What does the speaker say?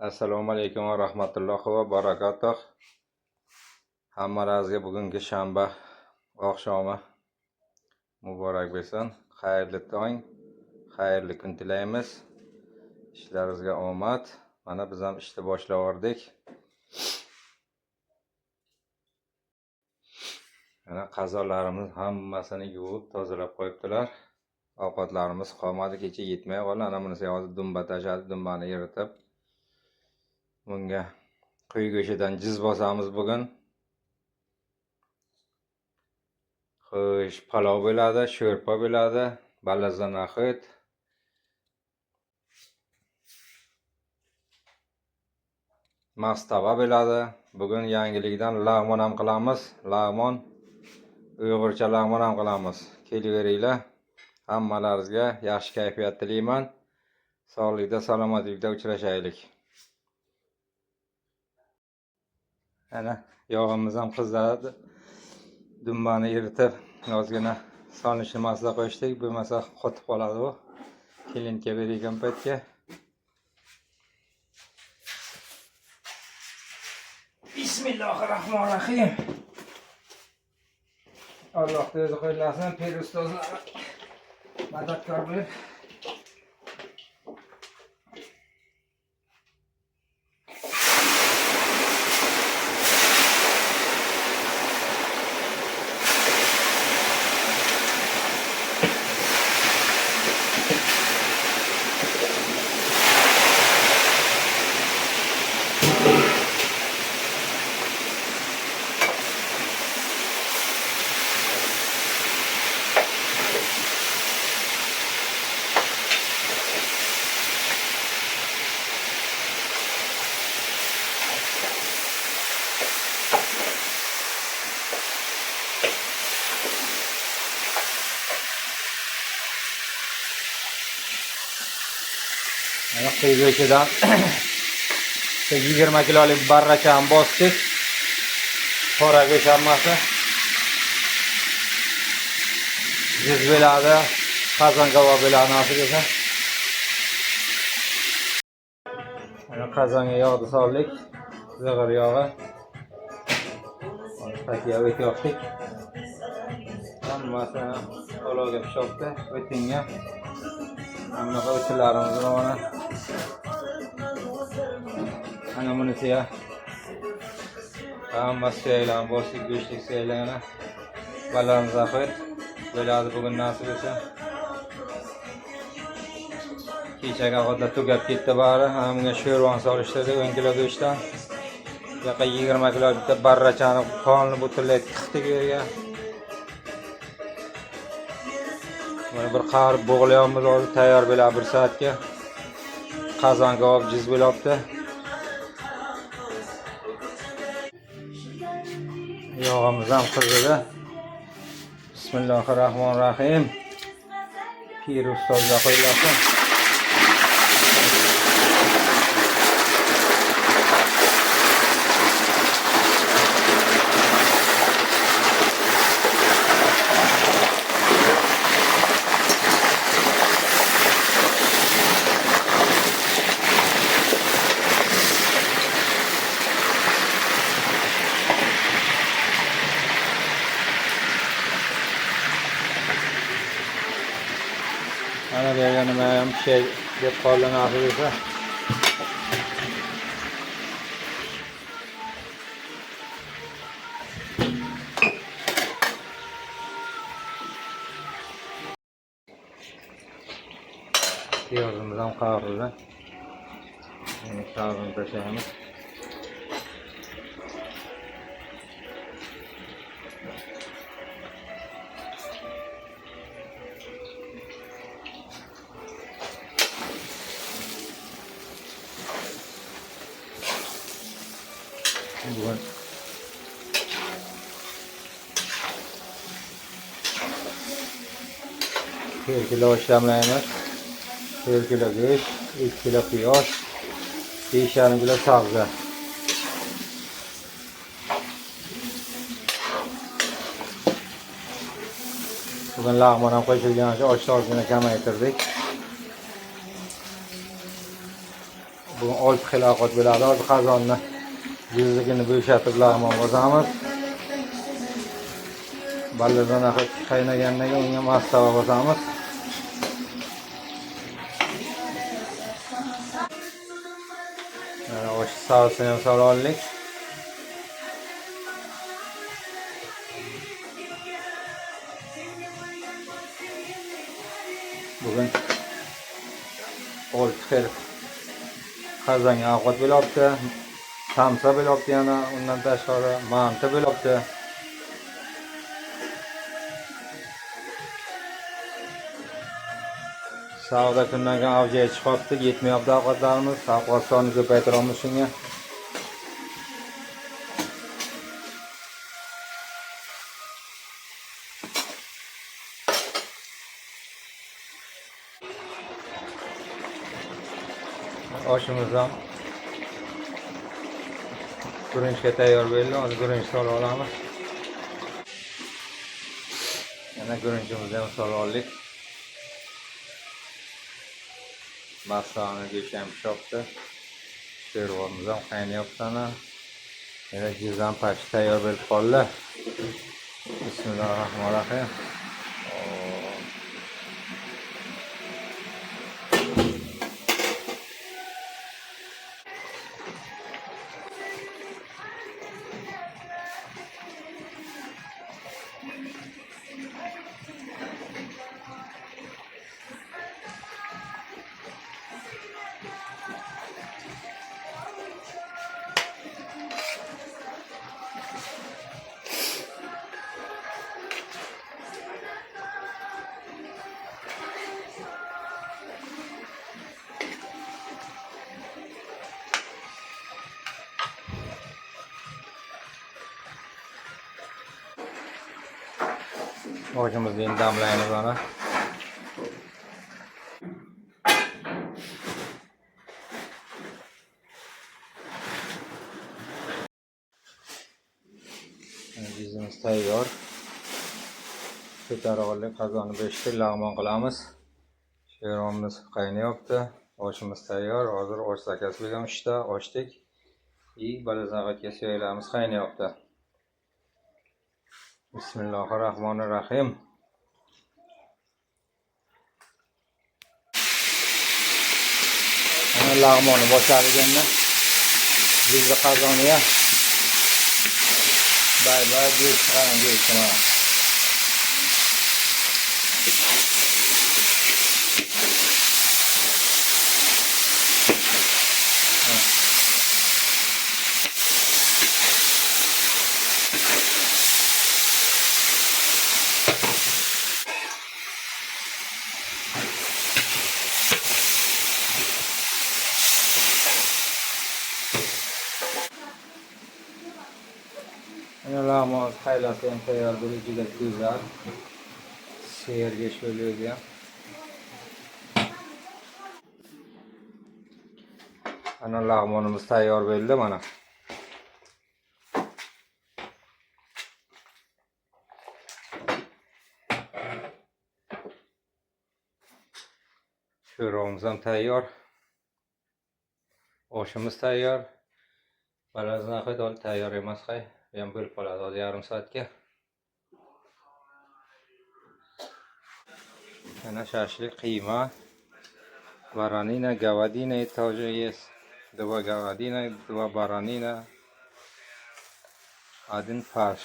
Assalomu alaykum va rahmatullohi va barakatuh. Hammalaringizga bugungi shanba oqshomi muborak bo'lsin. Xayrli tong, xayrli kun tilaymiz. Ishlaringizga omad. Mana biz ham ishni boshlavordik. Mana qazolarimiz hammasini yuvib, tozalab qo'yibdilar. Ovqatlarimiz qolmadi, kecha yetmay qoldi. Ana bunisi hozir dumba tashadi, dumbani eritib bunga quyi go'shidan jiz bosamiz bugun. Xo'sh, palov bo'ladi, sho'rpa bo'ladi, balazan axit. Mastava bo'ladi. Bugun yangilikdan lag'mon ham qilamiz. Lag'mon, Uyg'urcha lag'mon ham qilamiz. Kelaveringlar. Hammalaringizga yaxshi kayfiyat tilayman. Sog'likda, salomatlikda uchrashaylik. Ana yog'imiz ham qizaradi. Dumbani eritib, ozgina solinishni masla qo'yishdik. Bo'lmasa qotib qoladi u. Kelinga bergan paytga. Bismillahirrahmanirrahim. Alloh o'zi qo'llasin, pir ustozlar madadkor bo'lib. Quyigo'shidan 20 kilolik barrachani bosdik. Qora go'sht hammasi. Jiz bo'ladi, qozon kabob bo'ladi nasib etsa. Mana qozonga yog'ni soldik. Zig'ir yog'i. Qatiya o't yoqdik. Hammasini olovga pishirdi, o'tinga. Hamma o'tlarimizni mana ana bunisi ya. Hammasi suyaklarni bosdik, go'shtlik suyaklarni. Balamiz axir bo'ladi bugun nasib etsa. Kechagi ovqatlar tugab ketdi bari. Bunga sho'rvan solishtirdik 10 kilo go'shtdan. Yoqqa 20 kilo bitta barrachani qonli butunlay tiqdik yerga. Mana bir qarib bo'g'layapmiz, hozir tayyor bo'ladi 1 soatga. Qozon kabob jiz bo'lyapti. Yog'imiz ham qizidi. Bismillahirrahmanirrahim. Pir ustozga qo'yiladi. Ana bergan nima ham şey deb qoldi nasib etsa. Piyozimiz ham qavrildi. Endi qavurib tashlaymiz. Bugun 1 kilo ishlamlaymiz. 1 kilo go'sht, 2 kilo piyoz, 5,5 kilo sabzi. Bugun lag'mon ham qo'shilgan uchun oshni ozgina kamaytirdik. Bugun 6 xil ovqat bo'ladi. Hozir qozonni yuzligini bo'shatib lag'mon qozamiz. Baladan qaynagandan keyin unga mastava qozamiz. Mana o'sha sosini ham solib oldik. Bugun 6 xil qozonga ovqat bo'lyapti. Samsa bo'lyapti yana, undan tashqari manta bo'lyapti. Savdo kundan keyin avjiga chiqyapti, yetmayapti ovqatlarimiz. Ovqat sonini ko'paytiramiz shunga. Oshimiz ham gurinchga tayyor bo'ldi. Hozir gurinch solib olamiz. Yana gurinchimizni ham solib oldik. Masalani go'shti ham pishibdi. Sho'rvamiz ham qaynayapti ana. Yana jizam pashi tayyor bo'lib qoldi. Bismillahirrohmanirrohim. Oshimizni endi damlaymiz ana. Jizimiz tayyor. Ko'tarib oldik, qozonni 5 xil lag'mon qilamiz. Sho'rvamiz qaynayapti. Oshimiz tayyor. Hozir osh zakasi bo'lgan ishda ochdik. Balazag'atga suyalarimiz qaynayapti. Bismillahirrohmanirrohim. Ana lag'monni boshlangandan bizni qozoniga bay go'sht chiqaran. Lag'mon qaylasi ham tayyor bo'ldi, juda go'zal. Sherga sho'liydi ham. Ana lag'monimiz tayyor bo'ldi mana. Sho'rvamiz ham tayyor. Oshimiz tayyor. Balazaqat tayyor emas qay. Ham bo'lib qoladi hozir yarim soatga. Ana shashlik, qiyma, baranina, говядина тоже есть. 2 говядина, 2 баранина, 1 фарш.